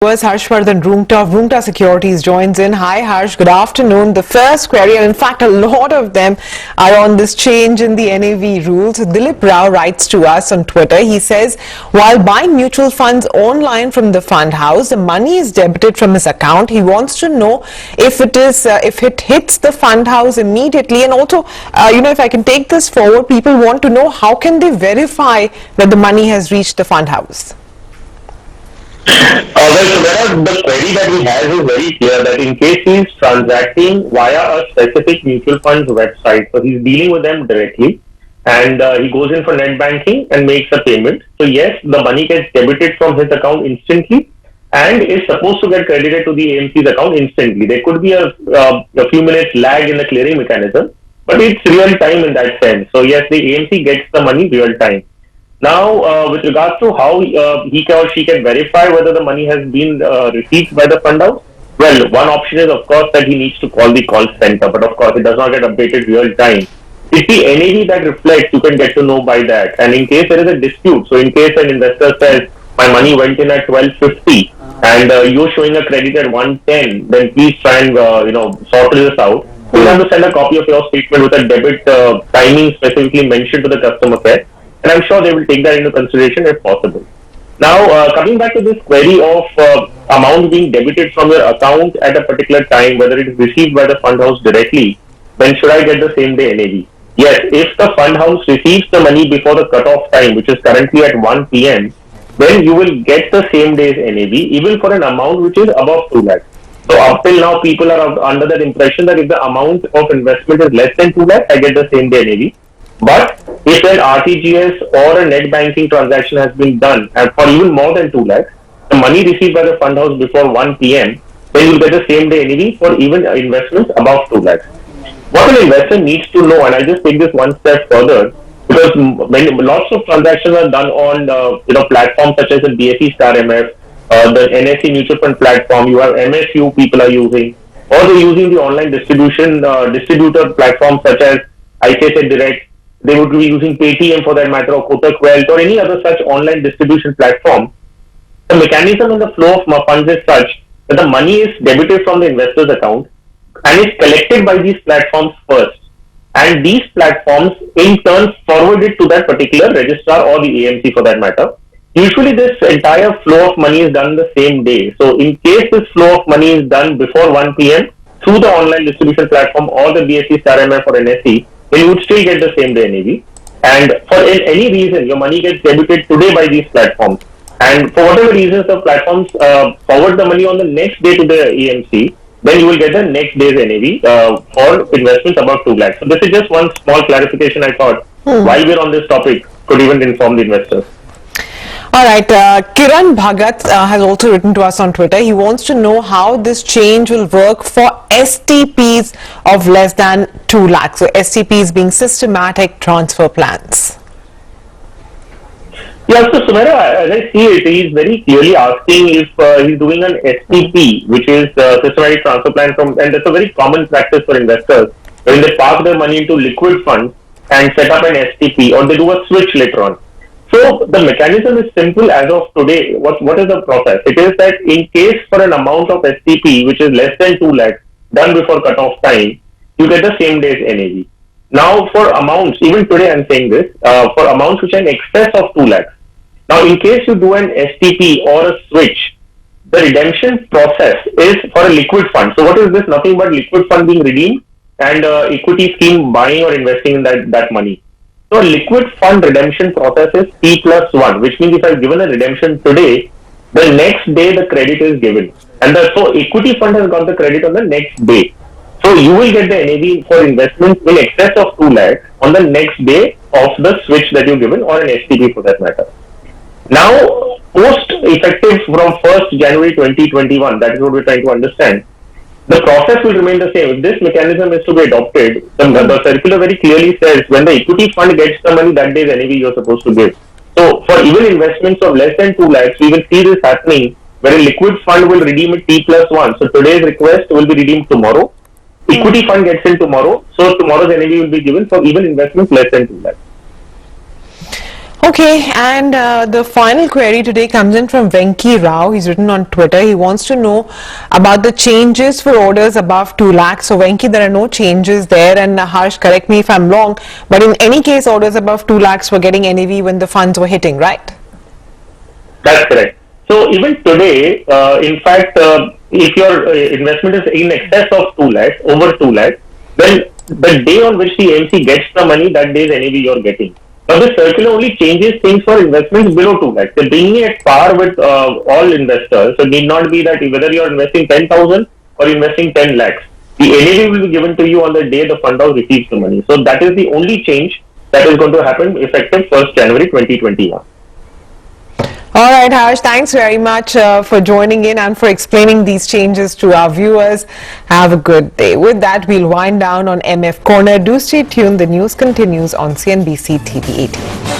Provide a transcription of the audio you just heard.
Was Harshvardhan Roongta of Roongta Securities joins in. Hi Harsh, good afternoon. The first query, and in fact a lot of them are on this change in the NAV rules. Dilip Rao writes to us on Twitter. He says, while buying mutual funds online from the fund house, the money is debited from his account. He wants to know if it hits the fund house immediately, and also if I can take this forward, people want to know how can they verify that the money has reached the fund house. Well, the query that we have is very clear that in case he is transacting via a specific mutual funds website, so he's dealing with them directly, and he goes in for net banking and makes a payment. So yes, the money gets debited from his account instantly and is supposed to get credited to the AMC's account instantly. There could be a few minutes lag in the clearing mechanism, but it's real time in that sense. So yes, the AMC gets the money real time. Now, with regards to how he or she can verify whether the money has been received by the fund house, well, one option is of course that he needs to call the call center, but of course it does not get updated real time. It's the NAV that reflects, you can get to know by that. And in case there is a dispute, so in case an investor says, my money went in at 12.50 and you're showing a credit at 110, then please try and sort this out. You have to send a copy of your statement with a debit timing specifically mentioned to the customer care. And I'm sure they will take that into consideration if possible. Now, coming back to this query of amount being debited from your account at a particular time, whether it is received by the fund house directly, then should I get the same day NAV? Yes, if the fund house receives the money before the cutoff time, which is currently at 1 p.m., then you will get the same day's NAV, even for an amount which is above 2 lakhs. So up till now, people are under that impression that if the amount of investment is less than 2 lakhs, I get the same day NAV. But if an RTGS or a net banking transaction has been done and for even more than 2 lakhs, the money received by the fund house before 1 p.m., then you will get the same day NAV for even investments above 2 lakhs. What an investor needs to know, and I'll just take this one step further, because lots of transactions are done on platforms such as the BSE Star MF, the NSE mutual fund platform, you have MSU people are using, or they're using the online distributor platforms such as ICICI Direct. They would be using Paytm for that matter, or Kotak Wealth, or any other such online distribution platform. The mechanism and the flow of funds is such that the money is debited from the investor's account and is collected by these platforms first. And these platforms in turn forward it to that particular registrar or the AMC for that matter. Usually this entire flow of money is done the same day. So in case this flow of money is done before 1 p.m. through the online distribution platform or the BSE Star MF or NSE, then you would still get the same day NAV. And for any reason, your money gets debited today by these platforms. And for whatever reasons, the platforms forward the money on the next day to the AMC, then you will get the next day's NAV for investments above 2 lakhs. So this is just one small clarification I thought while we're on this topic could even inform the investors. All right, Kiran Bhagat has also written to us on Twitter. He wants to know how this change will work for STPs of less than 2 lakhs. So STPs being systematic transfer plans. Yeah, so Sumera, as I see it, he is very clearly asking if he's doing an STP, which is systematic transfer plan and that's a very common practice for investors, when they park their money into liquid funds and set up an STP, or they do a switch later on. So the mechanism is simple as of today. What is the process? It is that in case for an amount of STP which is less than 2 lakhs done before cutoff time, you get the same day's NAV. Now for amounts, even today I'm saying this, for amounts which are in excess of 2 lakhs. Now in case you do an STP or a switch, the redemption process is for a liquid fund. So what is this? Nothing but liquid fund being redeemed and equity scheme buying or investing in that money. So a liquid fund redemption process is T+1, which means if I've given a redemption today, the next day the credit is given. And so equity fund has got the credit on the next day. So you will get the NAV for investments in excess of 2 lakhs on the next day of the switch that you've given, or an STP for that matter. Now, post effective from 1st January 2021, that is what we're trying to understand. The process will remain the same. If this mechanism is to be adopted, the circular very clearly says when the equity fund gets the money, that day's NAV you're supposed to give. So for even investments of less than 2 lakhs, we will see this happening where a liquid fund will redeem it T+1. So today's request will be redeemed tomorrow. Equity fund gets in tomorrow. So tomorrow's NAV will be given for even investments less than 2 lakhs. Okay, and the final query today comes in from Venki Rao. He's written on Twitter. He wants to know about the changes for orders above 2 lakhs. So, Venki, there are no changes there. And Harsh, correct me if I'm wrong, but in any case, orders above 2 lakhs were getting NAV when the funds were hitting, right? That's correct. So even today, in fact, if your investment is in excess of 2 lakhs, over 2 lakhs, then the day on which the AMC gets the money, that day's NAV you're getting. Now, the circular only changes things for investments below 2 lakhs. They're bringing it at par with all investors. So it need not be that whether you're investing 10,000 or investing 10 lakhs. The NAV will be given to you on the day the fund house receives the money. So that is the only change that is going to happen effective 1st January 2021. All right, Harsh, thanks very much for joining in and for explaining these changes to our viewers. Have a good day. With that, we'll wind down on MF Corner. Do stay tuned. The news continues on CNBC TV18.